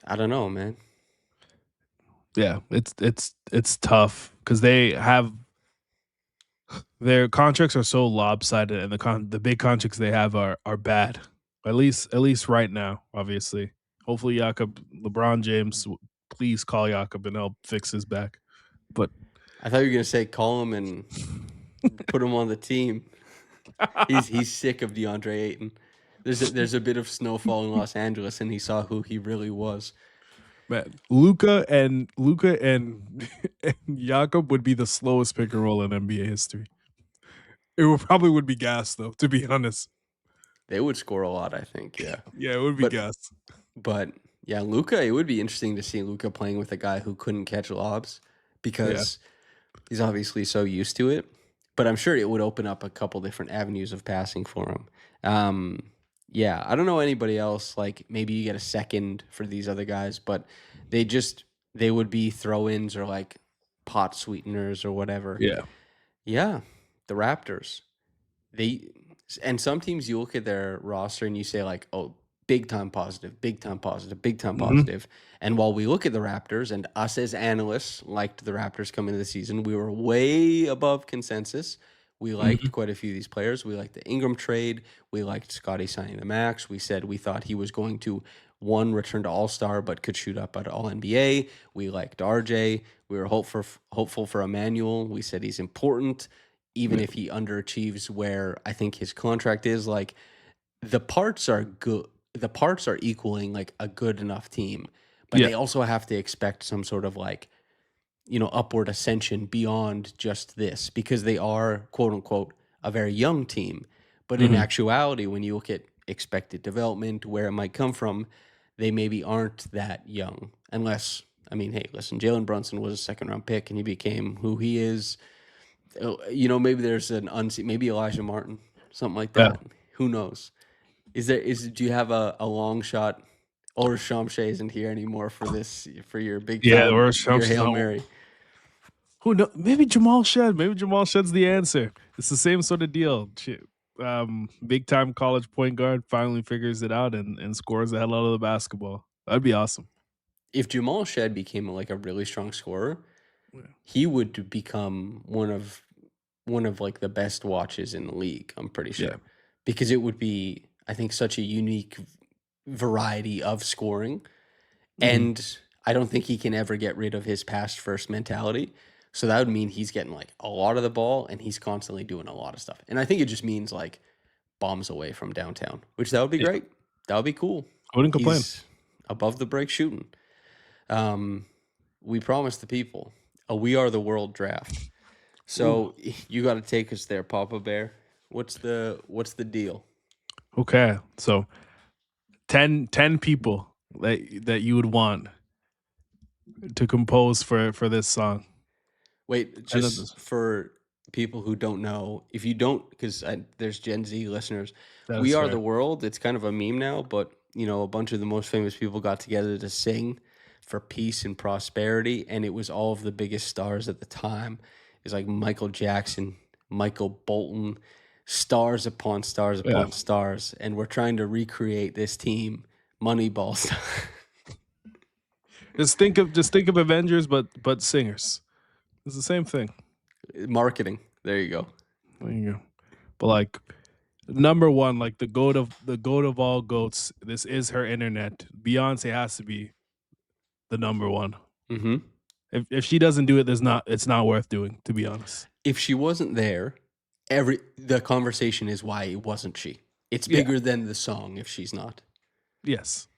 I don't know, man. Yeah. It's tough because they have their contracts are so lopsided, and the big contracts they have are bad. At least right now, obviously. Hopefully, LeBron James, please call Jakob and help fix his back. But I thought you were gonna say call him and put him on the team. He's sick of DeAndre Ayton. There's a bit of snowfall in Los Angeles, and he saw who he really was. man, Luca and and Jakob would be the slowest pick and roll in NBA history. It would probably would be gas though, to be honest. They would score a lot, I think. Yeah, Yeah, it would be but gas. but yeah, Luca. It would be interesting to see Luca playing with a guy who couldn't catch lobs Yeah, because he's obviously so used to it. But I'm sure it would open up a couple different avenues of passing for him. Um, yeah, I don't know anybody else. Like maybe you get a second for these other guys, but they just they would be throw-ins or like pot sweeteners or whatever. yeah. Yeah, the Raptors. They and some teams you look at their roster and you say like, "Oh, big time positive, big time positive, big time Mhm, positive." And while we look at the Raptors and us as analysts liked the Raptors coming into the season, we were way above consensus. We liked mhm. quite a few of these players. We liked the Ingram trade. We liked Scottie signing the max. We said we thought he was going to one return to All Star, but could shoot up at All NBA. We liked RJ. We were hopeful for Emmanuel. We said he's important even Yeah, if he underachieves where I think his contract is. Like the parts are good. The parts are equaling like a good enough team, but yeah. they also have to expect some sort of like, upward ascension beyond just this because they are quote unquote a very young team. But in Mhm. actuality, when you look at expected development, where it might come from, they maybe aren't that young. Unless, I mean, hey, listen, Jalen Brunson was a second round pick and he became who he is. Maybe there's an unseen, maybe Elijah Martin, something like Yeah. that. Who knows? Do you have a long shot? Or Shamshay isn't here anymore for this for your big Yeah, time or your Shams Hail no. Mary. Who know? Maybe Jamal Shead. Maybe Jamal Shead's the answer. It's the same sort of deal. Shit. Big time college point guard finally figures it out and scores the hell out of the basketball. That'd be awesome. If Jamal Shead became like a really strong scorer, Yeah. he would become one of like the best watches in the league, I'm pretty Yeah. sure. Because it would be, I think, such a unique variety of scoring. Mhm. And I don't think he can ever get rid of his pass first mentality. So that would mean he's getting like a lot of the ball and he's constantly doing a lot of stuff. And I think it just means like bombs away from downtown, which that would be Yeah. great. That would be cool. I wouldn't complain. He's above the break shooting. Um, we promised the people a We Are the World draft. Ooh. So you got to take us there, Papa Bear. What's the deal? Okay. So 10 people that you would want to compose for this song. Wait, And then this, just for people who don't know, if you don't, because there's Gen Z listeners, that We is Are fair. the World. It's kind of a meme now, but a bunch of the most famous people got together to sing for peace and prosperity, and it was all of the biggest stars at the time. It was like Michael Jackson, Michael Bolton, stars upon stars Yeah. upon stars, and we're trying to recreate this team Moneyball stuff. Just think of Avengers, but singers. It's the same thing. Marketing. There you go. There you go. But like number one, like the goat of all goats. This is her internet. Beyonce has to be the number one. Mm-hmm. If she doesn't do it, it's not worth doing. To be honest, If she wasn't there, the conversation is why wasn't she? It's bigger than the song if she's not. Yes.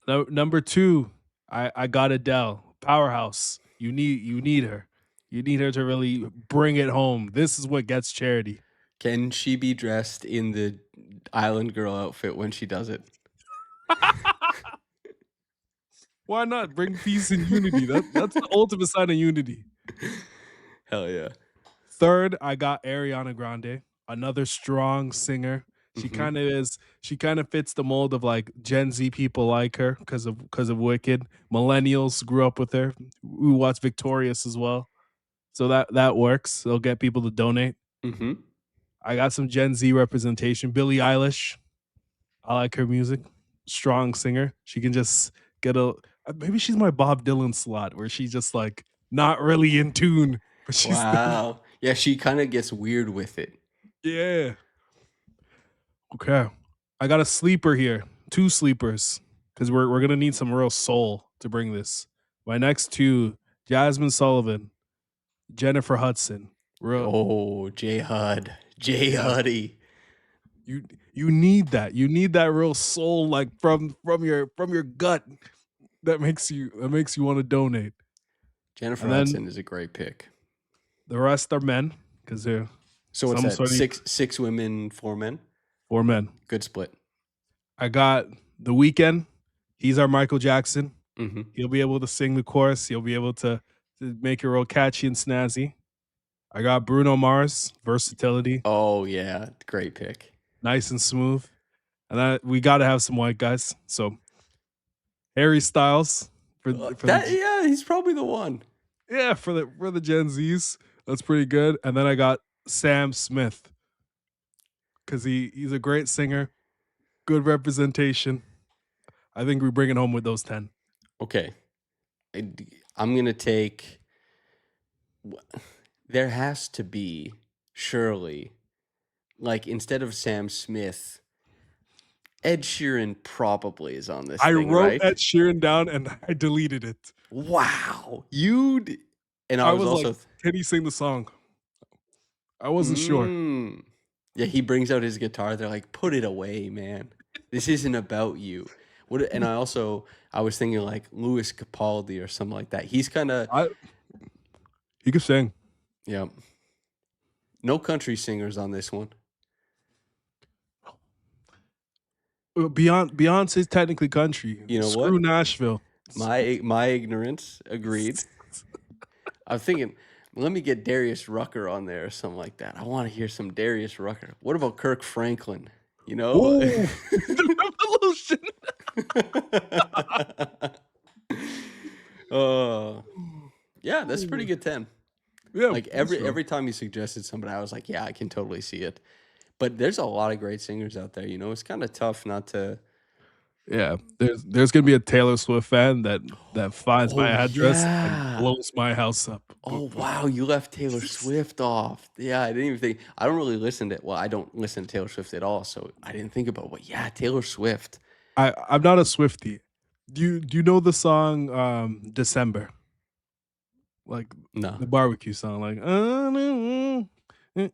Number two, I got Adele, powerhouse. You need her. You need her to really bring it home. This is what gets charity. Can she be dressed in the Island Girl outfit when she does it? Why not bring peace and unity? That's the ultimate sign of unity. Hell yeah. Third, I got Ariana Grande, another strong singer. She Mhm. she kind of fits the mold of like Gen Z people like her because of Wicked. Millennials grew up with her. We watch Victorious as well. So that works. They'll get people to donate. Mhm. I got some Gen Z representation. Billie Eilish. I like her music. Strong singer. She can just get maybe she's my Bob Dylan slot where she's just like not really in tune, but she's still Wow. Yeah, she kind of gets weird with it. yeah. Okay. I got a sleeper here. Two sleepers. Because we're gonna need some real soul to bring this. My next two, Jasmine Sullivan, Jennifer Hudson. Real Oh, J Hud. J yes. Huddy. You need that. You need that real soul like from your gut that makes you want to donate. Jennifer And then Hudson is a great pick. the rest are men because they're So what's some that? sort of Six women, 4 men? four men. Good split. I got The Weeknd. He's our Michael Jackson. Mm-hmm. He'll be able to sing the chorus. He'll be able to make it real catchy and snazzy. I got Bruno Mars, versatility, Oh yeah, great pick. nice and smooth. And we got to have some white guys. So Harry Styles for That the yeah, he's probably the one. yeah for the Gen Zs. That's pretty good. And then I got Sam Smith because he's a great singer, good representation. I think we bring it home with those 10. Okay, I'm gonna take. There has to be surely, like instead of Sam Smith, Ed Sheeran probably is on this I thing, wrote right? Ed Sheeran down and I deleted it. Wow, and I I was was like, also. can he sing the song? I wasn't sure. Mm. Yeah, he brings out his guitar. They're like, put it away, man. This isn't about you. What? And I was thinking like Louis Capaldi or something like that. He's kind of, I He could sing. yeah. No country singers on this one. Beyonce's technically country. You know Screw what? Nashville. My ignorance. Agreed. I'm thinking, let me get Darius Rucker on there or something like that. I want to hear some Darius Rucker. What about Kirk Franklin? You know? Oh, the revolution. uh, yeah, that's a pretty good 10. Yeah, Like every time you suggested somebody, I was like, yeah, I can totally see it. But there's a lot of great singers out there. It's kind of tough not to. yeah. There's gonna be a Taylor Swift fan that finds my Oh address and yeah. blows my house up. Oh wow, you left Taylor Swift off. Yeah, I didn't even think. I don't really listen to. Well, I don't listen to Taylor Swift at all, so I didn't think about. But yeah, Taylor Swift. I'm not a Swiftie. Do you know the song December? Like No. the barbecue song, like oh Like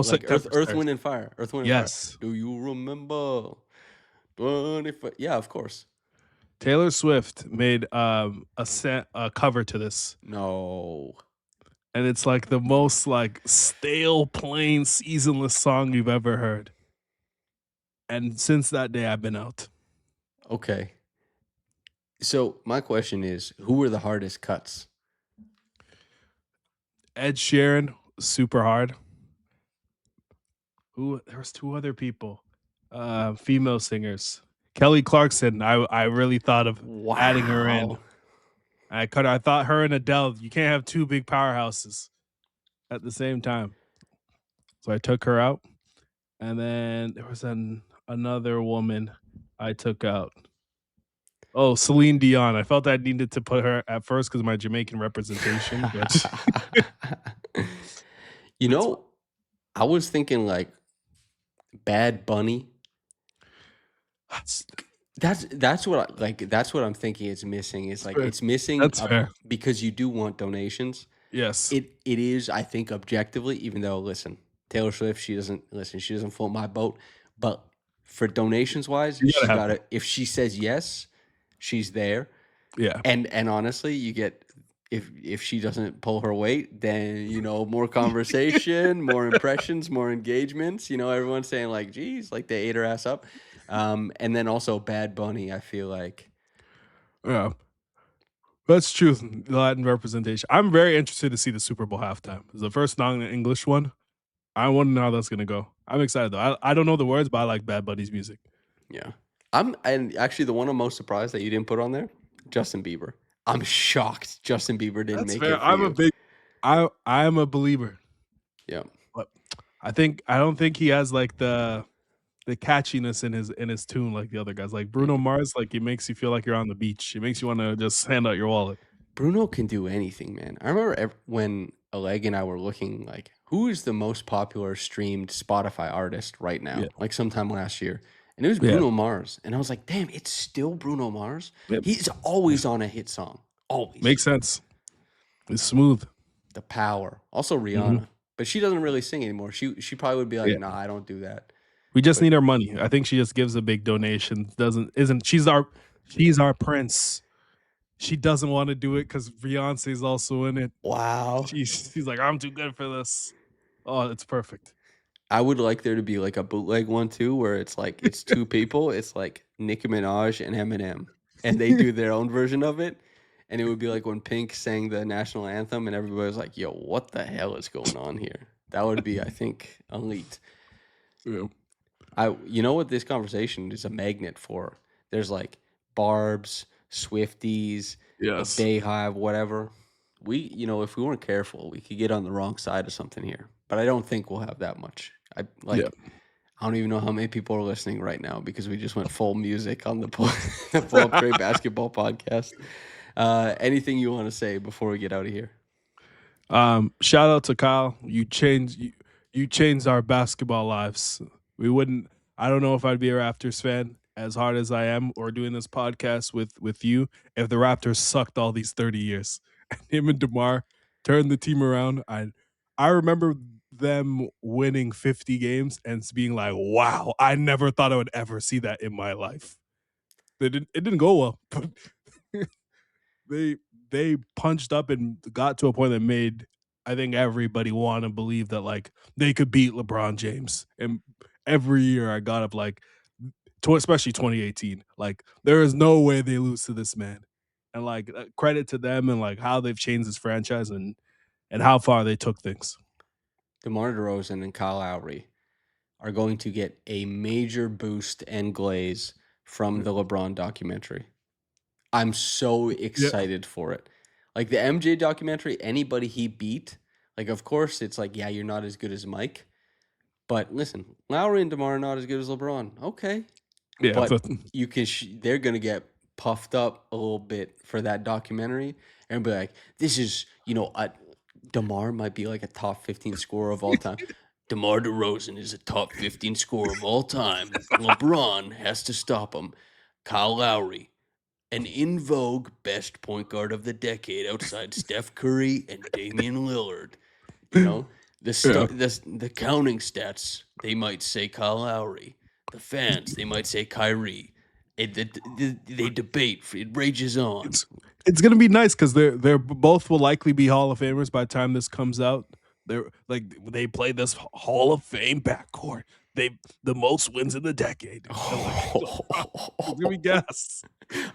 September Earth, stars. Wind and Fire. Earth, Wind and Fire. Yes. Do you remember? 25? Yeah, of course. Taylor Swift made a cover to this, No. and it's like the most like stale, plain, seasonless song you've ever heard. And since that day, I've been out. Okay. So my question is, who were the hardest cuts? Ed Sheeran, super hard. Who? There was two other people, female singers. Kelly Clarkson. I really thought of adding her in. Wow. I thought her and Adele. You can't have two big powerhouses at the same time. So I took her out. And then there was another woman I took out. Oh, Celine Dion. I felt I needed to put her at first because my Jamaican representation, but You it's fine. know, I was thinking like Bad Bunny. That's That's what I like, that's what I'm thinking is missing, is like fair. it's missing That's fair. because you do want donations. Yes. It is, I think, objectively, even though listen, Taylor Swift, she doesn't float my boat, but for donations wise, You gotta she's have gotta, if she says yes, she's there. yeah. And honestly, you get, if she doesn't pull her weight, then more conversation, more impressions, more engagements. Everyone's saying like, "Geez, like they ate her ass up." And then also Bad Bunny, I feel like, Yeah. That's true. The Latin representation. I'm very interested to see the Super Bowl halftime. It's the first non-English one. I want to know how that's gonna go. I'm excited though. I don't know the words, but I like Bad Bunny's music. yeah. And actually the one I'm most surprised that you didn't put on there, Justin Bieber. I'm shocked Justin Bieber didn't That's make fair. it for you. I am a believer. Yeah. But I don't think he has like the catchiness in his tune like the other guys. Like Bruno Mm. Mars, like it makes you feel like you're on the beach. It makes you want to just hand out your wallet. Bruno can do anything, man. I remember when Oleg and I were looking like who is the most popular streamed Spotify artist right Yeah. now, like sometime last year. And it was Yeah. Bruno Mars. And I was like, damn, it's still Bruno Mars. Yep. He's always on a hit song. Always. Makes sense. It's smooth. The power. Also Mhm. Rihanna. But she doesn't really sing anymore. She probably would be like, Yeah. nah, I don't do that. We just But need our money. I think she just gives a big donation. Doesn't isn't she's our prince. She doesn't want to do it because Beyonce's also in it. wow. She's like, I'm too good for this. Oh, it's perfect. I would like there to be like a bootleg one too, where it's like it's two people. It's like Nicki Minaj and Eminem, and they do their own version of it. And it would be like when Pink sang the national anthem, and everybody was like, "Yo, what the hell is going on here?" That would be, I think, elite. Yeah. You know what this conversation is a magnet for? There's like Barb's, Swifties, the Yes. Bayhive, whatever. If we weren't careful, we could get on the wrong side of something here. But I don't think we'll have that much. Yeah. I don't even know how many people are listening right now because we just went full music on the the Pull Up Trade Basketball podcast. Anything you want to say before we get out of here? Shout out to Kyle. You changed our basketball lives. We wouldn't I don't know if I'd be a Raptors fan as hard as I am or doing this podcast with you if the Raptors sucked all these 30 years. Him and DeMar turned the team around. I remember them winning 50 games and being like, "Wow, I never thought I would ever see that in my life." It didn't go well, but they they punched up and got to a point that made I think everybody want to believe that like they could beat LeBron James. And every year I got up like especially 2018, like there is no way they lose to this man. And like credit to them and like how they've changed this franchise and how far they took things. DeMar DeRozan and Kyle Lowry are going to get a major boost and glaze from Yeah. the LeBron documentary. I'm so Yeah. excited for it. Like the MJ documentary, anybody he beat, like of course it's like, yeah, you're not as good as Mike. But listen, Lowry and DeMar are not as good as LeBron. Okay. Yeah. But they're going to get puffed up a little bit for that documentary and be like, this is, DeMar might be like a top 15 scorer of all time. DeMar DeRozan is a top 15 scorer of all time. LeBron has to stop him. Kyle Lowry, an in vogue best point guard of the decade outside Steph Curry and Damian Lillard. You know, Yeah. the counting stats, they might say Kyle Lowry. The fans, they might say Kyrie. They debate. It rages on. It's gonna be nice because they're both will likely be Hall of Famers by the time this comes out. They're like they play this Hall of Fame backcourt. They the most wins in the decade. It's gonna be gas.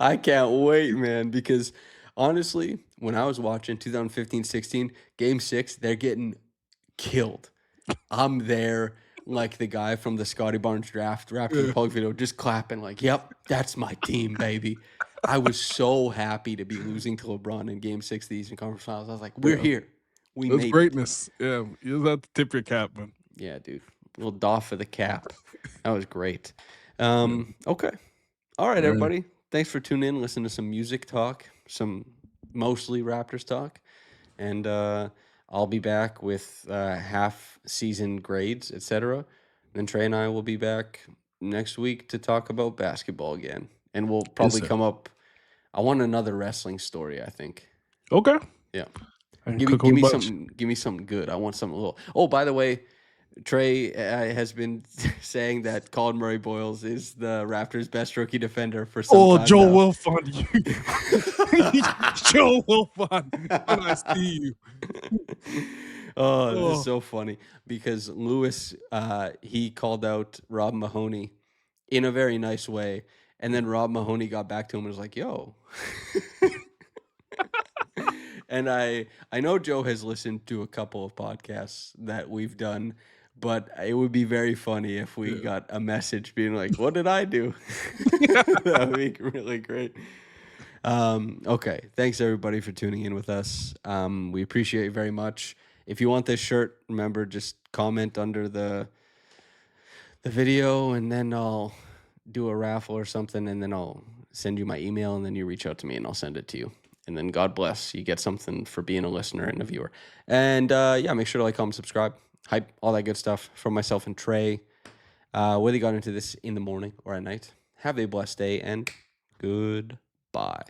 I can't wait, man, because honestly, when I was watching 2015-16, game 6, they're getting killed. I'm there like the guy from the Scottie Barnes draft Raptors Yeah. Pug video, just clapping like, yep, that's my team, baby. I was so happy to be losing to LeBron in game 6 of the Eastern Conference Finals. I was like, we're Yeah. here. We That's made it. greatness. Yeah, you just have to tip your cap, man. Yeah, dude. Little doff for the cap. That was great. Okay. All right, All right. everybody. Thanks for tuning in. Listen to some music talk, some mostly Raptors talk. And I'll be back with half season grades, etc. Then Trey and I will be back next week to talk about basketball again. And we'll Yes, probably sir. come up. I want another wrestling story, I think. Okay. Yeah. I can Give me cook give up a me bunch. something good. I want something a little. Oh, by the way, Trey has been saying that Colin Murray Boyles is the Raptors' best rookie defender for some Oh, time Joe now. Wilfon, Joe Wilfon, when I see you. Oh, this is Oh, so funny because Lewis, he called out Rob Mahoney in a very nice way, and then Rob Mahoney got back to him and was like, "Yo." And I know Joe has listened to a couple of podcasts that we've done, but it would be very funny if we yeah. got a message being like, "What did I do?" That would be really great. Okay, thanks everybody for tuning in with us. We appreciate it very much. If you want this shirt, remember just comment under the video, and then I'll do a raffle or something, and then I'll send you my email, and then you reach out to me, and I'll send it to you. And then God bless, you get something for being a listener and a viewer. And yeah, make sure to like, comment, subscribe, hype, all that good stuff from myself and Trey. Whether you got into this in the morning or at night, have a blessed day and goodbye.